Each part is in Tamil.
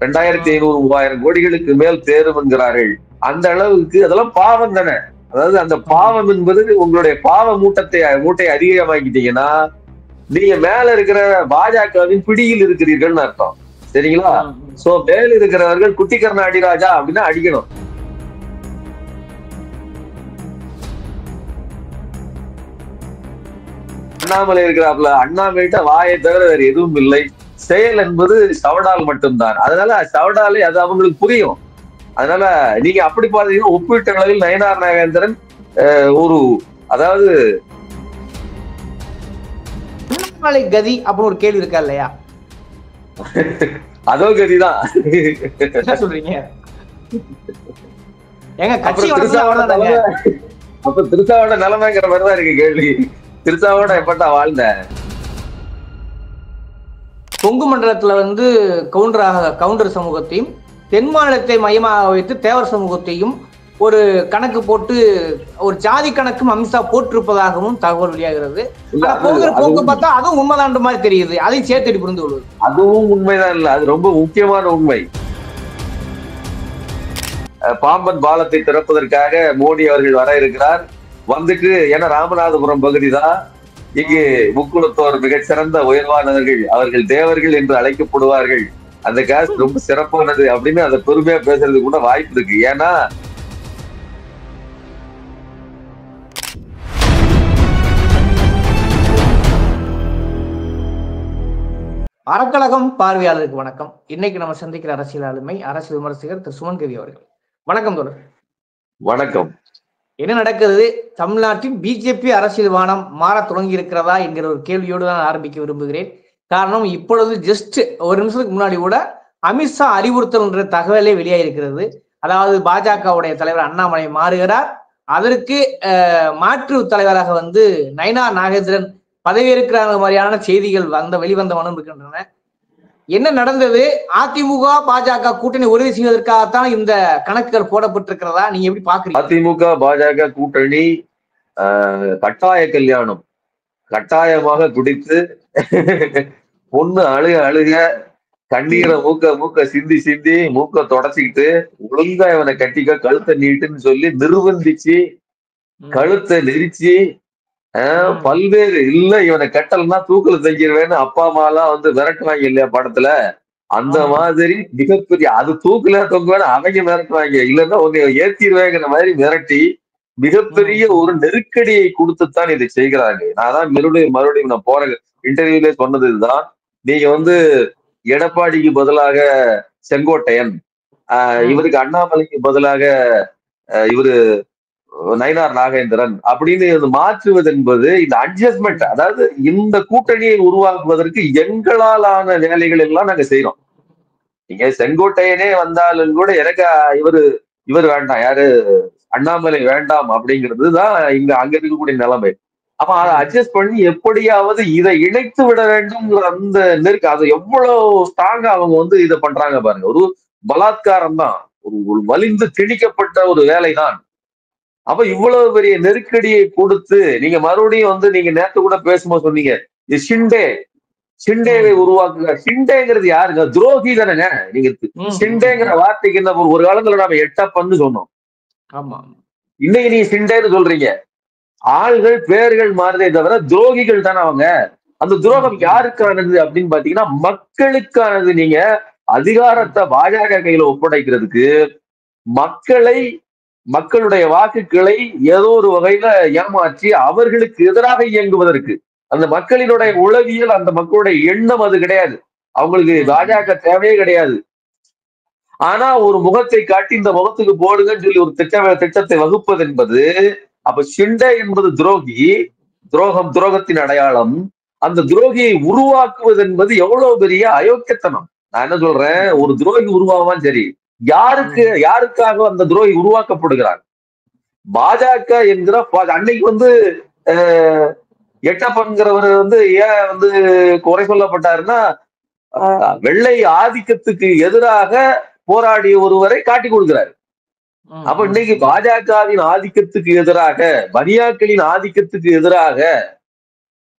2500 3000 கோடிகளுக்கு மேல் தேரும் என்கிறார்கள். அந்த அளவுக்கு அதெல்லாம் பாவம் தானே. அதாவது அந்த பாவம் என்பது உங்களுடைய பாவ மூட்டை அதிகமாக்கிட்டீங்கன்னா நீங்க மேல இருக்கிற பாஜகவின் பிடியில் இருக்கிறீர்கள்னு அர்த்தம். சரிங்களா? சோ மேல இருக்கிறவர்கள் குட்டிக்கரண அடிராஜா அப்படின்னா அடிக்கணும். அண்ணாமலை இருக்கிறாப்ல, அண்ணாமலைட்ட வாயை தவிர வேற எதுவும் இல்லை. செயல் என்பது சவடால் மட்டும்தான். அதனால சவடாலே அது அவங்களுக்கு புரியும். அதனால நீங்க அப்படி பாத்தீங்கன்னா ஒப்பீட்டு அளவில் நயனார் நாகேந்திரன் ஒரு அதாவது அண்ணாமலை கதி அப்படின்னு ஒரு கேள்வி இருக்கா இல்லையா? அதோ கதிதான். என்ன சொல்றீங்க? எங்க கட்சி அப்ப திருச்சாவோட நிலைமைங்கிற மாதிரிதான் இருக்கு கேள்வி. திருச்சாவோட எப்பட்டா வாழ்ந்த கொங்கு மண்டலத்துல கவுண்டர் சமூகத்தையும் தென் மாநிலத்தை மையமாக வைத்து தேவர் சமூகத்தையும் ஒரு கணக்கு போட்டு ஒரு ஜாதி கணக்கும் அமித்ஷா போட்டிருப்பதாகவும் தகவல் வெளியாகிறது. போக்கு பார்த்தா அதுவும் உண்மைதான் மாதிரி தெரியுது. அதையும் சேர்த்து புரிந்து கொள்வது அதுவும் உண்மைதான் இல்ல, அது ரொம்ப முக்கியமான உண்மை. பாம்பன் பாலத்தை திறப்பதற்காக மோடி அவர்கள் வர இருக்கிறார். வந்துட்டு ஏன்னா ராமநாதபுரம் பகுதி தான் இங்கு முக்குளத்தோர் மிகச்சிறந்த உயர்வானவர்கள், அவர்கள் தேவர்கள் என்று அழைக்கப்படுவார்கள். அந்த காஸ்ட் ரொம்ப சிறப்பானது அப்படின்னு அதை பெருமையா பேசுறதுக்கு கூட வாய்ப்பு இருக்கு. ஏன்னா அறக்கழகம் பார்வையாளருக்கு வணக்கம். இன்னைக்கு நம்ம சந்திக்கிற அரசியல் ஆளுமை அரசியல் விமர்சகர் திரு சுமன் கவி அவர்கள். வணக்கம் தோழர். வணக்கம். என்ன நடக்கிறது? தமிழ்நாட்டில் பிஜேபி அரசியல் வானம் மாற தொடங்கி இருக்கிறதா என்கிற ஒரு கேள்வியோடு தான் ஆரம்பிக்க விரும்புகிறேன். காரணம், இப்பொழுது ஜஸ்ட் ஒரு நிமிஷத்துக்கு முன்னாடி கூட அமித்ஷா அறிவுறுத்தல் என்ற தகவலே வெளியாயிருக்கிறது. அதாவது பாஜகவுடைய தலைவர் அண்ணாமலை மாறுகிறார், அதற்கு மாற்று தலைவராக நயனார் நாகேந்திரன் பதவியேற்கிற மாதிரியான செய்திகள் வெளிவந்த வண்ணம் இருக்கின்றன. என்ன நடந்தது? அதிமுக பாஜக கூட்டணி உறுதி செய்வதற்காகத்தான் இந்த கணக்குகள் போடப்பட்டிருக்கிறதா? நீங்க எப்படி பாக்குறீங்க? அதிமுக பாஜக கூட்டணி கட்டாய கல்யாணம் கட்டாயமாக குடித்து பொண்ணு அழுக கண்ணீரை மூக்க சிந்தி மூக்க தொடச்சிக்கிட்டு ஒழுங்கா இவனை கட்டிக்க கழுத்தை நீட்டுன்னு சொல்லி நிர்பந்திச்சு கழுத்தை நெரிச்சு பல்வேறு இல்ல இவனை கட்டல்னா தூக்கல தங்கிடுவேன்னு அப்பா அம்மா எல்லாம் விரட்டுவாங்க இல்லையா படத்துல, அந்த மாதிரி மிகப்பெரிய அது தூக்கல தொங்குவேன்னு அவங்க மிரட்டுவாங்க, இல்லைன்னா உன்னை ஏத்திடுவேங்கிற மாதிரி மிரட்டி மிகப்பெரிய ஒரு நெருக்கடியை கொடுத்துத்தான் இதை செய்கிறாங்க. நான் தான் மறுபடியும் நான் போற இன்டர்வியூல சொன்னது இதுதான். நீங்க எடப்பாடிக்கு பதிலாக செங்கோட்டையன், இவருக்கு அண்ணாமலைக்கு பதிலாக இவரு நயனார் நாகேந்திரன் அப்படின்னு மாற்றுவது என்பது இந்த அட்ஜஸ்ட்மெண்ட், அதாவது இந்த கூட்டணியை உருவாக்குவதற்கு எங்களால் ஆன வேலைகள் எல்லாம் நாங்க செய்யறோம். நீங்க செங்கோட்டையனே வந்தாலும் கூட எனக்கு இவர் வேண்டாம், யாரு அண்ணாமலை வேண்டாம் அப்படிங்கிறது தான் அங்க இருக்கக்கூடிய நிலைமை. அப்ப அதை அட்ஜஸ்ட் பண்ணி எப்படியாவது இதை இணைத்து விட வேண்டும். அந்த அது எவ்வளவு ஸ்ட்ராங்கா அவங்க இதை பண்றாங்க பாருங்க. ஒரு பலாத்காரம் தான், ஒரு வலிந்து திணிக்கப்பட்ட ஒரு வேலைதான். அப்ப இவ்வளவு பெரிய நெருக்கடியை கொடுத்து நீங்க மறுபடியும் நீங்க நேத்து கூட பேசும்போது சொன்னீங்க ஷிண்டேவை உருவாக்குங்க. ஷிண்டேங்கிறது யாருங்க? துரோகி தானேங்க. நீங்க ஷிண்டேங்கிற வார்த்தைக்கு என்ன ஒரு காலத்துல நாம எட்டப்பன்னு சொன்னோம். ஆமா, இன்னைக்கு நீங்க ஷிண்டேன்னு சொல்றீங்க. ஆள்கள் பேர்கள் மாறுதே தவிர துரோகிகள் தானே அவங்க. அந்த துரோகம் யாருக்கானது அப்படின்னு பாத்தீங்கன்னா மக்களுக்கானது. நீங்க அதிகாரத்தை பாஜக கையில ஒப்படைக்கிறதுக்கு மக்களுடைய வாக்குகளை ஏதோ ஒரு வகையில ஏமாற்றி அவர்களுக்கு எதிராக இயங்குவதற்கு, அந்த மக்களினுடைய உளவியல், அந்த மக்களுடைய எண்ணம் அது கிடையாது. அவங்களுக்கு பாஜக தேவையே கிடையாது. ஆனா ஒரு முகத்தை காட்டி இந்த முகத்துக்கு போடுங்கன்னு சொல்லி ஒரு திட்டத்தை வகுப்பது என்பது, அப்ப ஷிண்டே என்பது துரோகத்தின் அடையாளம். அந்த துரோகியை உருவாக்குவது என்பது எவ்வளவு பெரிய அயோக்கியத்தனம். நான் என்ன சொல்றேன், ஒரு துரோகி உருவாவான் சரி, யாருக்காக அந்த துரோகி உருவாக்கப்படுகிறார்? பாஜக என்கிற அன்னைக்கு எட்டப்பன்கிறவர் ஏன் குறை சொல்லப்பட்டாருன்னா, வெள்ளை ஆதிக்கத்துக்கு எதிராக போராடிய ஒருவரை காட்டி கொடுக்கிறார். அப்ப இன்னைக்கு பாஜகவின் ஆதிக்கத்துக்கு எதிராக, பனியாக்களின் ஆதிக்கத்துக்கு எதிராக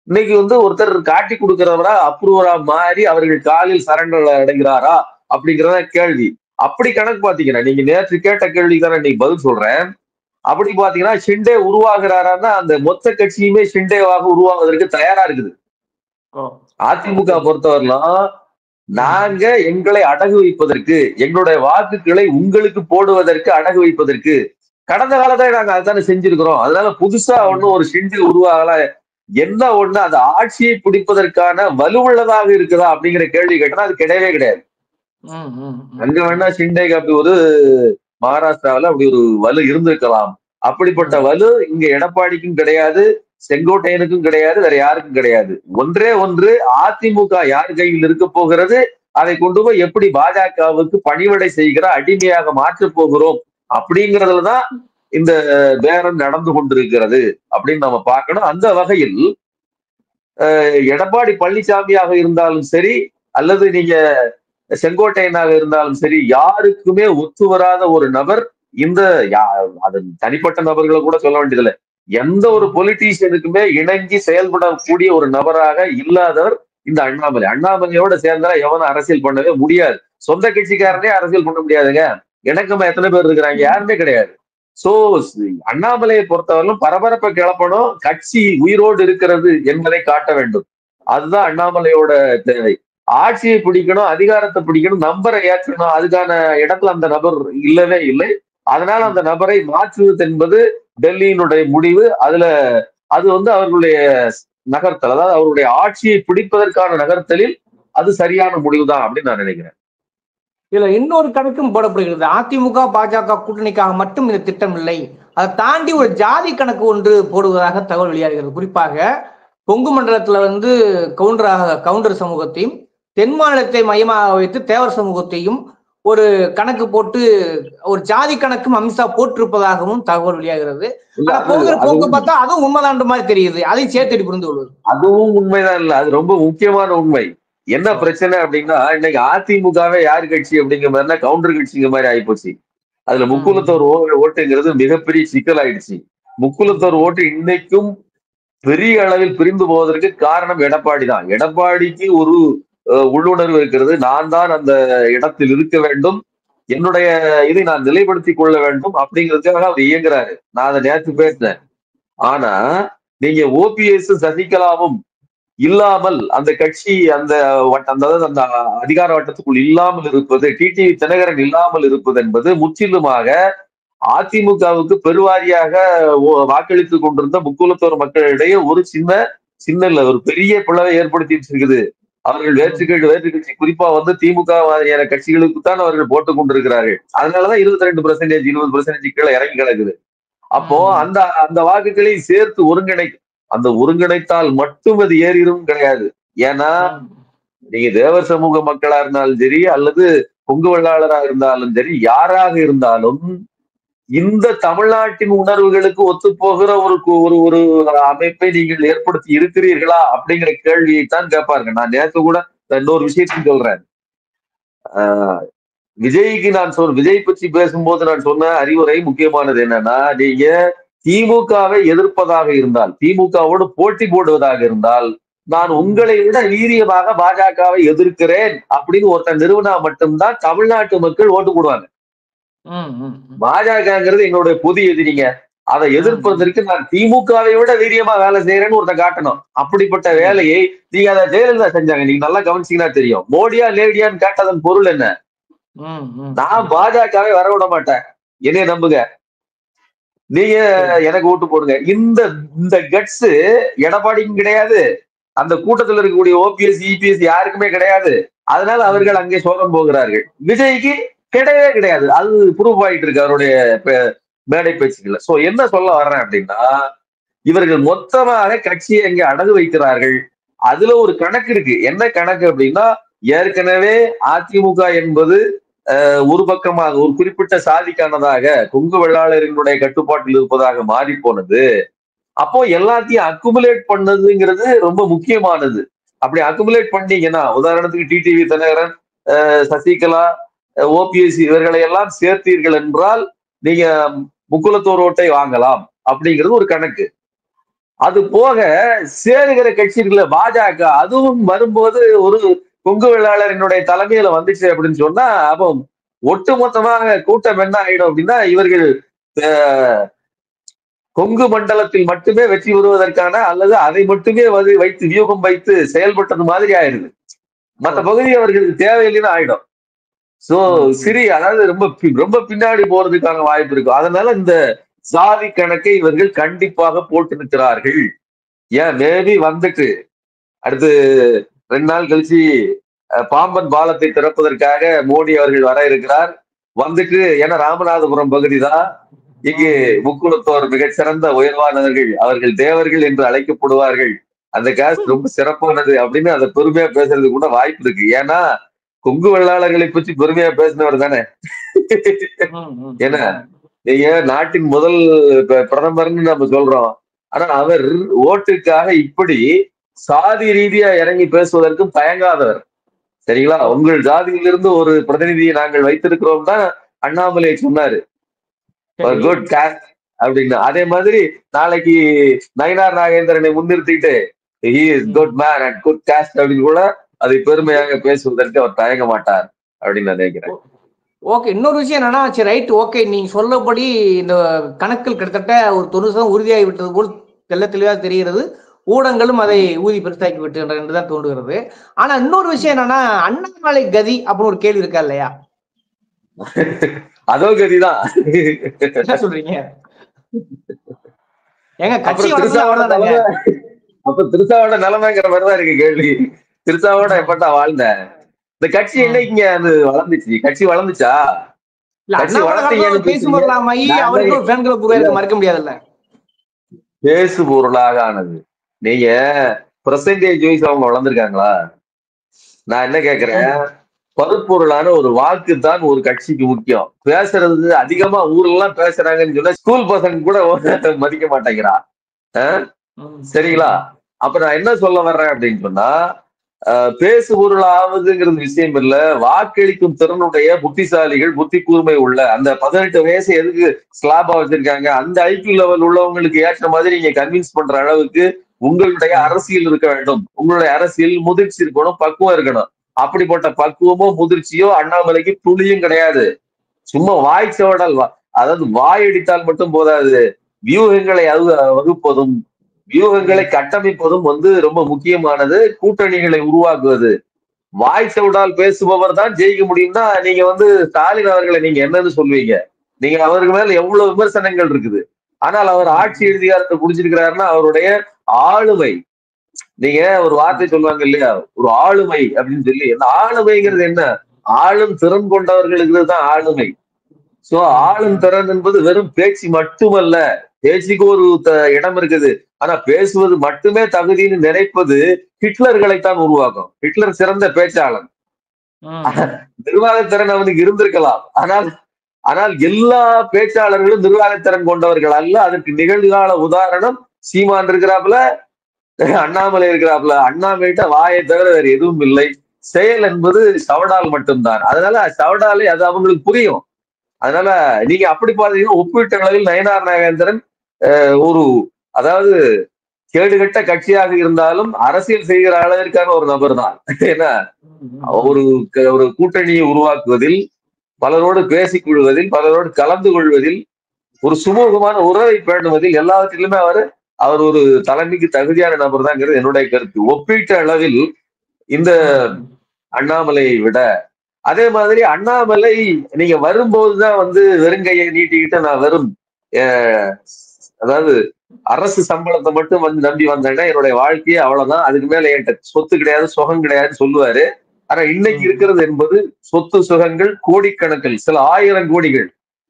இன்னைக்கு ஒருத்தர் காட்டி கொடுக்கிறவரா அப்ரூவரா மாறி அவர்கள் காலில் சரண்டர் அடைகிறாரா அப்படிங்கிறத கேள்வி. அப்படி கணக்கு பாத்தீங்கன்னா நீங்க நேற்று கேட்ட கேள்விக்கு தானே நீங்க பதில் சொல்றேன். அப்படி பாத்தீங்கன்னா ஷிண்டே உருவாகிறாரான்னா அந்த மொத்த கட்சியுமே ஷிண்டேவாக உருவாவதற்கு தயாரா இருக்குது. அதிமுக பொறுத்தவரையிலும் நாங்க எங்களை அடகு வைப்பதற்கு, எங்களுடைய வாக்குகளை உங்களுக்கு போடுவதற்கு அடகு வைப்பதற்கு கடந்த காலத்துல நாங்க அதுதானே செஞ்சிருக்கிறோம். அதனால புதுசா ஒண்ணு ஒரு ஷிண்டே உருவாகல. என்ன ஒண்ணு அந்த ஆட்சியை பிடிப்பதற்கான வலுவுள்ளதாக இருக்குதா அப்படிங்கிற கேள்வி கேட்டா அது கிடையவே கிடையாது. அங்க வேணா ஷிண்டேக்கு அப்படி ஒரு மகாராஷ்டிராவில அப்படி ஒரு வலு இருந்திருக்கலாம். அப்படிப்பட்ட வலு இங்க எடப்பாடிக்கும் கிடையாது, செங்கோட்டையனுக்கும் கிடையாது, வேற யாருக்கும் கிடையாது. ஒன்றே ஒன்று, அதிமுக யார் கையில் இருக்க போகிறது, அதை கொண்டு போய் எப்படி பாஜகவுக்கு பணிவிடை செய்கிற அடிமையாக மாற்றப் போகிறோம் அப்படிங்கிறதுலதான் இந்த பேரம் நடந்து கொண்டிருக்கிறது அப்படின்னு நம்ம பார்க்கணும். அந்த வகையில் எடப்பாடி பழனிசாமியாக இருந்தாலும் சரி, அல்லது நீங்க செங்கோட்டையனாக இருந்தாலும் சரி, யாருக்குமே ஒத்து வராத ஒரு நபர் இந்த அது தனிப்பட்ட நபர்களை கூட சொல்ல வேண்டியதில்லை, எந்த ஒரு பொலிட்டீஷியனுக்குமே இணங்கி செயல்படக்கூடிய ஒரு நபராக இல்லாதவர் இந்த அண்ணாமலை. அண்ணாமலையோட சேர்ந்தா எவனும் அரசியல் பண்ணவே முடியாது. சொந்த கட்சிக்காரனே அரசியல் பண்ண முடியாதுங்க. எனக்குமா எத்தனை பேர் இருக்கிறாங்க? யாருமே கிடையாது. சோ அண்ணாமலையை பொறுத்தவரையிலும் பரபரப்பை கிளப்பணும், கட்சி உயிரோடு இருக்கிறது என்பதை காட்ட வேண்டும். அதுதான் அண்ணாமலையோட தேவை. ஆட்சியை பிடிக்கணும், அதிகாரத்தை பிடிக்கணும், நம்பரை ஏற்றணும், அதுக்கான இடத்துல அந்த நபர் இல்லவே இல்லை. அதனால அந்த நபரை மாற்றுவது என்பது டெல்லியினுடைய முடிவு. அது அவர்களுடைய நகர்த்தல், அதாவது அவருடைய ஆட்சியை பிடிப்பதற்கான நகர்த்தலில் அது சரியான முடிவுதான் அப்படின்னு நான் நினைக்கிறேன். இதுல இன்னொரு கணக்கும் போடப்படுகிறது. அதிமுக பாஜக கூட்டணிக்காக மட்டும் இந்த திட்டம் இல்லை, அதை தாண்டி ஒரு ஜாதி கணக்கு ஒன்று போடுவதாக தகவல் வெளியாகிறது. குறிப்பாக கொங்கு மண்டலத்துல கவுண்டர் சமூகத்தையும், தென் மாநிலத்தை மையமாக வைத்து தேவர் சமூகத்தையும் ஒரு கணக்கு போட்டு ஒரு ஜாதி கணக்கும் அமித்ஷா போட்டிருப்பதாகவும் தகவல் வெளியாகிறது. போக்கு பார்த்தா அதுவும் உண்மைதான் மாதிரி தெரியுது. அதையும் சேர்த்து புரிந்து கொள்வது அதுவும் உண்மைதான் இல்ல, அது ரொம்ப முக்கியமான உண்மை. என்ன பிரச்சனை அப்படின்னா, இன்னைக்கு அதிமுகவே யார் கட்சி அப்படிங்கிற மாதிரினா கவுண்டர் கட்சிங்கிற மாதிரி ஆயிப்போச்சு. அதுல முக்குலத்தோர் ஓட்டுங்கிறது மிகப்பெரிய சிக்கல் ஆயிடுச்சு. முக்குலத்தோர் ஓட்டு இன்னைக்கும் பெரிய அளவில் பிரிந்து போவதற்கு காரணம் எடப்பாடி தான். எடப்பாடிக்கு ஒரு உள்ளுணர்வு இருக்கிறது, நான் தான் அந்த இடத்தில் இருக்க வேண்டும், என்னுடைய இதை நான் நிலைப்படுத்திக் கொள்ள வேண்டும் அப்படிங்கிறதுக்காக அவர் இயங்குறாரு. நான் அதை நேற்று பேசினேன். ஆனா நீங்க ஓபிஎஸ் சசிகலாவும் இல்லாமல் அந்த கட்சி அந்த அதிகார வட்டத்துக்குள் இல்லாமல் இருப்பது, டிடிவி தினகரன் இல்லாமல் இருப்பது என்பது முற்றிலுமாக அதிமுகவுக்கு பெருவாரியாக வாக்களித்துக் கொண்டிருந்த முக்குலத்தோர் மக்களிடையே ஒரு ஒரு பெரிய பிளவை ஏற்படுத்தி இருக்குது. அவர்கள் வேற்று கட்சி, குறிப்பா திமுக மாதிரியான கட்சிகளுக்கு தான் அவர்கள் போட்டுக் கொண்டிருக்கிறார்கள். அதனாலதான் 22%, 20% கீழே இறங்கி கிடக்குது. அப்போ அந்த வாக்குகளை சேர்த்து ஒருங்கிணைத்தால் மட்டும் அது ஏறிடும் கிடையாது. ஏன்னா நீங்க தேவர் சமூக மக்களா இருந்தாலும் சரி, அல்லது கொங்கு வெள்ளாளரா இருந்தாலும் சரி, யாராக இருந்தாலும் இந்த தமிழ்நாட்டின் உணர்வுகளுக்கு ஒத்துப்போகிற ஒரு அமைப்பை நீங்கள் ஏற்படுத்தி இருக்கிறீர்களா அப்படிங்கிற கேள்வியைத்தான் கேட்பாருங்க. நான் நேற்று கூட இன்னொரு விஷயத்தையும் சொல்றேன். விஜய்க்கு விஜய் பற்றி பேசும்போது நான் சொன்ன அறிவுரை முக்கியமானது என்னன்னா, நீங்க திமுகவை எதிர்ப்பதாக இருந்தால், திமுகவோடு போட்டி போடுவதாக இருந்தால், நான் உங்களை விட வீரியமாக பாஜகவை எதிர்க்கிறேன் அப்படின்னு ஒருத்தன் நிறுவனா மட்டும்தான் தமிழ்நாட்டு மக்கள் ஓட்டு போடுவாங்க. பாஜகங்கிறது எங்களுடைய பொது எதிரிங்க, அதை எதிர்ப்பதற்கு நான் திமுகவை விட வீரியமா வேலை செய்யறேன்னு ஒருத்தன் காட்டணும். அப்படிப்பட்ட வேலையை நீங்க அதை ஜெயலலிதா செஞ்சாங்க. நீங்க நல்லா கவனிச்சீங்கன்னா தெரியும். மோடியா லேடியான்னு கேட்டதன் பொருள் என்ன? நான் பாஜகவை வர விட மாட்டேன், என்னைய நம்புங்க, நீங்க எனக்கு ஓட்டு போடுங்க. இந்த கட்ஸ் எடப்பாடிக்கும் கிடையாது, அந்த கூட்டத்தில் இருக்கக்கூடிய ஓபிஎஸ் இபிஎஸ் யாருக்குமே கிடையாது. அதனால அவர்கள் அங்கே சோகம் போகிறார்கள். விஜய்க்கு கிடையவே கிடையாது. அது ப்ரூவ் ஆயிட்டு இருக்கு அவருடைய மேடை பேச்சுக்கல. சோ என்ன சொல்ல வர்றேன் அப்படின்னா, இவர்கள் மொத்தமாக கட்சியை அங்கே அடகு வைக்கிறார்கள். அதுல ஒரு கணக்கு இருக்கு. என்ன கணக்கு அப்படின்னா, ஏற்கனவே அதிமுக என்பது ஒரு பக்கமாக ஒரு குறிப்பிட்ட சாதிக்கானதாக கொங்கு வெள்ளாளர்களுடைய கட்டுப்பாட்டில் இருப்பதாக மாறி போனது. அப்போ எல்லாத்தையும் அக்குமுலேட் பண்ணதுங்கிறது ரொம்ப முக்கியமானது. அப்படி அக்குமுலேட் பண்ணீங்கன்னா, உதாரணத்துக்கு டிடிவி தினகரன், சசிகலா, ஓபிஎஸ் இவர்களை எல்லாம் சேர்த்தீர்கள் என்றால் நீங்க முக்குலத்தோர் ஓட்டை வாங்கலாம் அப்படிங்கிறது ஒரு கணக்கு. அது போக சேருகிற கட்சிகளை பாஜக அதுவும் வரும்போது ஒரு கொங்கு வேளாளரினுடைய தலைமையில வந்துச்சு அப்படின்னு சொன்னா, அப்போ ஒட்டுமொத்தமாக கூட்டம் என்ன ஆயிடும் அப்படின்னா, இவர்கள் கொங்கு மண்டலத்தில் மட்டுமே வெற்றி பெறுவதற்கான அல்லது அதை மட்டுமே வைத்து வியூகம் வைத்து செயல்பட்டது மாதிரி ஆயிடுது. மற்ற பகுதி அவர்களுக்கு தேவையில்லைன்னு ஆயிடும். சோ அதாவது ரொம்ப பின்னாடி போறதுக்கான வாய்ப்பு இருக்கும். அதனால இந்த சாதி கணக்கை இவர்கள் கண்டிப்பாக போட்டு நிற்கிறார்கள். ஏன் மேபி வந்துட்டு அடுத்து 2 நாள் கழிச்சு பாம்பன் பாலத்தை திறப்பதற்காக மோடி அவர்கள் வர இருக்கிறார். வந்துட்டு ஏன்னா ராமநாதபுரம் பகுதி தான் இங்கு முக்குளத்தோர் மிகச்சிறந்த உயர்வானவர்கள், அவர்கள் தேவர்கள் என்று அழைக்கப்படுவார்கள், அந்த காஸ்ட் ரொம்ப சிறப்பானது அப்படின்னு அதை பெருமையா பேசுறது கூட வாய்ப்பு இருக்கு. ஏன்னா கொங்கு வெள்ளாளர்களை பற்றி பெருமையா பேசினவர் தானே. ஏன்னா நீங்க நாட்டின் முதல் பிரதமர்னு நம்ம சொல்றோம், ஆனா அவர் ஓட்டுக்காக இப்படி சாதி ரீதியா இறங்கி பேசுவதற்கும் தயங்காதவர். சரிங்களா? உங்கள் ஜாதியிலிருந்து ஒரு பிரதிநிதியை நாங்கள் வைத்திருக்கிறோம் தான் அண்ணாமலை சொன்னாரு, குட் காஸ்ட் அப்படின்னு. அதே மாதிரி நாளைக்கு Nainar நாகேந்திரனை முன்னிறுத்திட்டு he is good man and good caste அப்படின்னு கூட அதை பெருமையாக பேசுவதற்கு அவர் தயங்க மாட்டார் அப்படின்னு நான் நினைக்கிறேன். ஓகே, இன்னொரு விஷயம் என்னன்னா, சரி ரைட் ஓகே, நீங்க சொல்லபடி இந்த கணக்கில் கிட்டத்தட்ட ஒரு 90% உறுதியாகி விட்டது போல் தெளிவாக தெரிகிறது. ஊடகங்களும் அதை ஊதி பெருசாக்கி விட்டு என்றுதான் தோன்றுகிறது. ஆனா இன்னொரு விஷயம் என்னன்னா, அண்ணாமலை கதி அப்படின்னு ஒரு கேள்வி இருக்கா இல்லையா? அதோ கதிதான். என்ன சொல்றீங்க? எங்க கட்சி அப்ப திருசாவோட நிலைமைங்கிற மாதிரிதான் இருக்கு கேள்வி. திருசாவோட எப்பட்டா வாழ்ந்த இந்த கட்சி என்னைக்குங்க அது வளர்ந்துச்சு? கட்சி வளர்ந்துச்சா? மறக்க முடியாதுல்ல, பேசு பொருளாக ஆனது. நீங்க பெர்சன்டேஜ் வைஸ் அவங்க வளர்ந்துருக்காங்களா? நான் என்ன கேக்குறேன், பருப்பொருளான ஒரு வாக்கு தான் ஒரு கட்சிக்கு முக்கியம். பேசுறது அதிகமா ஊர்ல எல்லாம் பேசுறாங்கன்னு சொன்னா ஸ்கூல் பசங்க கூட மதிக்க மாட்டேங்கிறா. சரிங்களா? அப்ப நான் என்ன சொல்ல வர்றேன் அப்படின்னு சொன்னா, பேசு பொருள் ஆகுதுங்கிறது விஷயம் இல்ல, வாக்களிக்கும் திறனுடைய புத்திசாலிகள், புத்தி கூர்மை உள்ள அந்த 18 வயசு எதுக்கு ஸ்லாபா வச்சிருக்காங்க, அந்த ஐக்கியூ லெவல் உள்ளவங்களுக்கு ஏற்ற மாதிரி நீங்க கன்வின்ஸ் பண்ற அளவுக்கு உங்களுடைய அரசியல் இருக்க வேண்டும். உங்களுடைய அரசியல் முதிர்ச்சி இருக்கணும், பக்குவம் இருக்கணும். அப்படிப்பட்ட பக்குவமோ முதிர்ச்சியோ அண்ணாமலைக்கு துளியும் கிடையாது. சும்மா வாய் சவடல், அதாவது வாய் அடித்தால் மட்டும் போதாது, வியூகங்களை வகுப்பதும் வியூகங்களை கட்டமைப்பதும் ரொம்ப முக்கியமானது. கூட்டணிகளை உருவாக்குவது. வாய் சவுடால் பேசுபவர் தான் ஜெயிக்க முடியும்னா நீங்க ஸ்டாலின் அவர்களை நீங்க என்னன்னு சொல்வீங்க? நீங்க அவருக்கு மேல எவ்வளவு விமர்சனங்கள் இருக்குது. ஆனால் அவர் ஆட்சி அதிகாரத்தை புடிச்சிருக்கிறாருன்னா அவருடைய ஆளுமை. நீங்க ஒரு வார்த்தை சொல்லுவாங்க இல்லையா, ஒரு ஆளுமை அப்படின்னு சொல்லி. அந்த ஆளுமைங்கிறது என்ன? ஆளும் திறன் கொண்டவர்களுக்கு தான் ஆளுமை. சோ ஆளும் திறன் என்பது வெறும் பேச்சு மட்டுமல்ல. பேச்சுக்கு ஒரு இடம் இருக்குது, ஆனா பேசுவது மட்டுமே தகுதின்னு நினைப்பது ஹிட்லர்களைத்தான் உருவாக்கும். ஹிட்லர் சிறந்த பேச்சாளன், நிர்வாகத்திறன் அவனுக்கு இருந்திருக்கலாம். ஆனால் எல்லா பேச்சாளர்களும் நிர்வாகத்திறன் கொண்டவர்கள் அல்ல. அதற்கு நிகழ்கால உதாரணம் சீமான் இருக்கிறாப்புல, அண்ணாமலை இருக்கிறாப்புல. அண்ணாமலைட்ட வாயை தவிர வேற எதுவும் இல்லை. செயல் என்பது சவடால் மட்டும்தான். அதனால சவடாலை அது அவங்களுக்கு புரியும். அதனால நீங்க அப்படி பாத்தீங்கன்னா ஒப்பீட்டு அளவில் நயினார் நாகேந்திரன் அதாவது கேடுகட்ட கட்சியாக இருந்தாலும் அரசியல் செய்கிற அளவிற்கான ஒரு நபர் தான். ஏன்னா ஒரு கூட்டணியை உருவாக்குவதில், பலரோடு பேசிக் கொள்வதில், பலரோடு கலந்து கொள்வதில், ஒரு சுமூகமான உறவை பேணுவதில் எல்லாவற்றிலுமே அவர் ஒரு தலைமைக்கு தகுதியான நபர் தான்ங்கிறது என்னுடைய கருத்து. ஒப்பீட்டு அளவில் இந்த அண்ணாமலையை விட. அதே மாதிரி அண்ணாமலை நீங்க வரும்போதுதான் வெறுங்கையை நீட்டிக்கிட்டு நான் வெறும் அதாவது அரசு சம்பளத்தை மட்டும் நம்பி வந்தேன்னா என்னுடைய வாழ்க்கையே அவ்வளவுதான், அதுக்கு மேல என்கிட்ட சொத்து கிடையாது, சுகம் கிடையாது சொல்லுவாரு. ஆனா இன்னைக்கு இருக்கிறது என்பது சொத்து சுகங்கள் கோடிக்கணக்கில், சில 1000 கோடிகள்,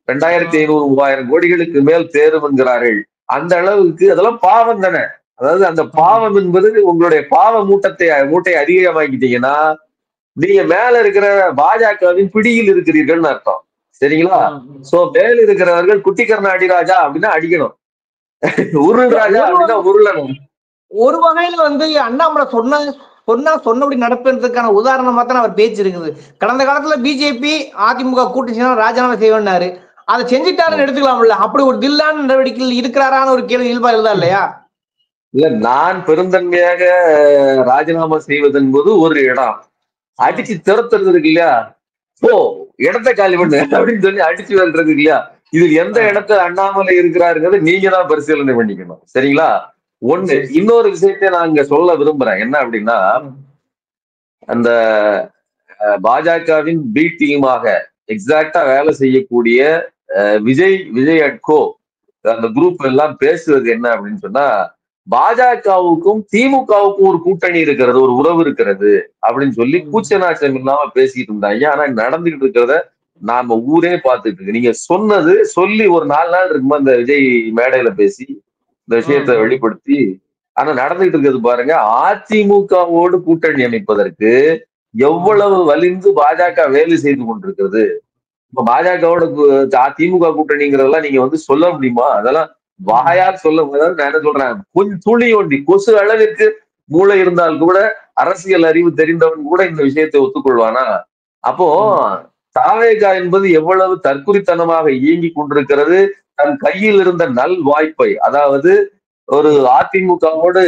2500 3000 கோடிகளுக்கு மேல் தேரும் என்கிறார்கள். அந்த அளவுக்கு அதெல்லாம் பாவம் தானே. அதாவது அந்த பாவம் என்பது உங்களுடைய பாவ மூட்டை அதிகமாக்கிட்டீங்கன்னா நீங்க மேல இருக்கிற பாஜகவின் பிடியில் இருக்கிறீர்கள்னு அர்த்தம். சரிங்களா? சோ மேல இருக்கிறவர்கள் குட்டிக்கரண அடிராஜா அப்படின்னா அடிக்கணும், உருள் ராஜா அப்படின்னா உருளணும். ஒரு வகையில அண்ணாமலை சொன்னபடி நடப்பதற்கான உதாரணமா தான் அவர் பேச்சு இருக்குது. கடந்த காலத்துல பிஜேபி அதிமுக கூட்டணி ராஜினாமா செய்வேன்னாரு, அதை செஞ்சுட்டாருன்னு எடுத்துக்கலாம்ல. அப்படி ஒரு தில்லான நடவடிக்கையில் இருக்கிறாரான ஒரு கேள்வி இயல்பா இருந்தா இல்லையா? இல்ல, நான் பெருந்தன்மையாக ராஜினாமா செய்வது என்பது ஒரு இடம். அடிச்சு துரத்துறது இருக்கு இல்லையா, போ இடத்த காலி பண்ணு அப்படின்னு சொல்லி அடிச்சு விரட்டுறது இல்லையா, இதில் எந்த இடத்துல அண்ணாமலை இருக்கிறாருங்கிறத நீங்க தான் பரிசீலனை பண்ணிக்கணும். சரிங்களா? ஒண்ணு. இன்னொரு விஷயத்தை நான் இங்க சொல்ல விரும்புறேன். என்ன அப்படின்னா, அந்த பாஜகவின் பி டீமாக எக்ஸாக்டா வேலை செய்யக்கூடிய விஜய் அட்கோ அந்த குரூப் எல்லாம் பேசுவது என்ன அப்படின்னு சொன்னா, பாஜகவுக்கும் திமுகவுக்கும் ஒரு கூட்டணி இருக்கிறது, ஒரு உறவு இருக்கிறது அப்படின்னு சொல்லி கூச்சநாச்சம் இல்லாம பேசிட்டு இருந்தாங்க. ஆனா நடந்துகிட்டு இருக்கிறத நாம ஊரே பார்த்துட்டு இருக்கு. நீங்க சொன்னது சொல்லி ஒரு 4 நாள் இருக்கும்போது அந்த விஜய் மேடையில பேசி இந்த விஷயத்தை வெளிப்படுத்தி, ஆனா நடந்துகிட்டு இருக்கிறது பாருங்க, அதிமுகவோடு கூட்டணி அமைப்பதற்கு எவ்வளவு வலிந்து பாஜக வேலை செய்து கொண்டிருக்கிறது. இப்ப பாஜகவோட திமுக கூட்டணிங்கிறதெல்லாம் நீங்க வந்து சொல்ல முடியுமா? அதெல்லாம் வாயால் சொல்ல முடியாது. நான் என்ன சொல்றேன், கொஞ்சம் துளி ஒண்டி கொசு அளவிற்கு மூளை இருந்தால் கூட, அரசியல் அறிவு தெரிந்தவன் கூட இந்த விஷயத்தை ஒத்துக்கொள்வானா? அப்போ தாவேகா என்பது எவ்வளவு தற்குறித்தனமாக இயங்கி கொண்டிருக்கிறது. தன் கையில் இருந்த நல் வாய்ப்பை, அதாவது ஒரு அதிமுகவோடு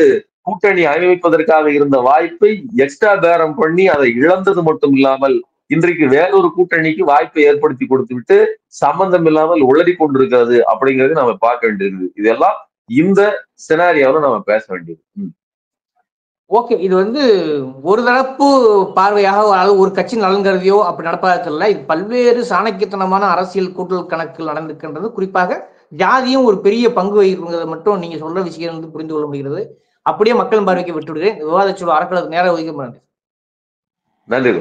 கூட்டணி அமைப்பதற்காக இருந்த வாய்ப்பை எக்ஸ்ட்ரா பேரம் பண்ணி அதை இழந்தது மட்டும் இல்லாமல் இன்றைக்கு வேறொரு கூட்டணிக்கு வாய்ப்பை ஏற்படுத்தி கொடுத்து விட்டு சம்பந்தம் இல்லாமல் உளறி கொண்டிருக்கிறது அப்படிங்கிறது நம்ம பார்க்க வேண்டியது. இதெல்லாம் இந்த சினாரியாவில் நம்ம பேச வேண்டியது. ஓகே, இது வந்து ஒரு தரப்பு பார்வையாக அல்லது ஒரு கட்சி நலன் கருதியோ அப்படி நடப்பதற்கில்ல. இது பல்வேறு சாணக்கியத்தனமான அரசியல் கூட்டல் கணக்கில் நடந்திருக்கின்றது. குறிப்பாக ஜாதியும் ஒரு பெரிய பங்கு வகிக்கிறதை மட்டும் நீங்க சொல்ற விஷயம் வந்து புரிந்து கொள்ள முடிகிறது. அப்படியே மக்கள் பார்வைக்கு விட்டுவிடுகிறேன். விவாதச்சொல் அறக்கலருக்கு நேரம் ஒதுக்க நன்றி.